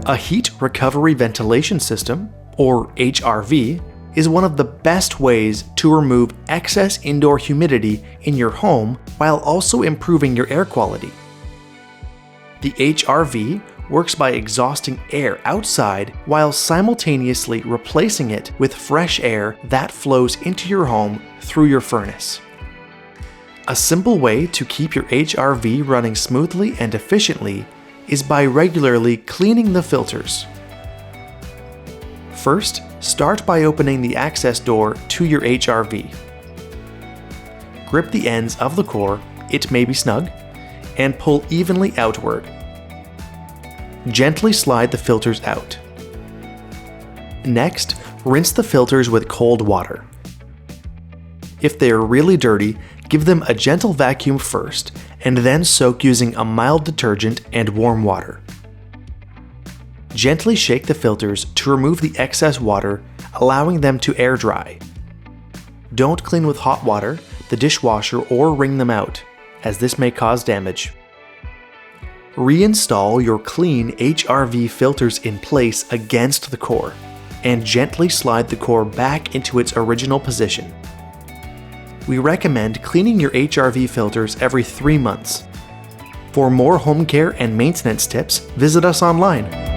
A heat recovery ventilation system, or HRV, is one of the best ways to remove excess indoor humidity in your home while also improving your air quality. The HRV works by exhausting air outside while simultaneously replacing it with fresh air that flows into your home through your furnace. A simple way to keep your HRV running smoothly and efficiently is by regularly cleaning the filters. First, start by opening the access door to your HRV. Grip the ends of the core, it may be snug, and pull evenly outward. Gently slide the filters out. Next, rinse the filters with cold water. If they are really dirty, give them a gentle vacuum first, and then soak using a mild detergent and warm water. Gently shake the filters to remove the excess water, allowing them to air dry. Don't clean with hot water, the dishwasher, or wring them out, as this may cause damage. Reinstall your clean HRV filters in place against the core, and gently slide the core back into its original position. We recommend cleaning your HRV filters every 3 months. For more home care and maintenance tips, visit us online.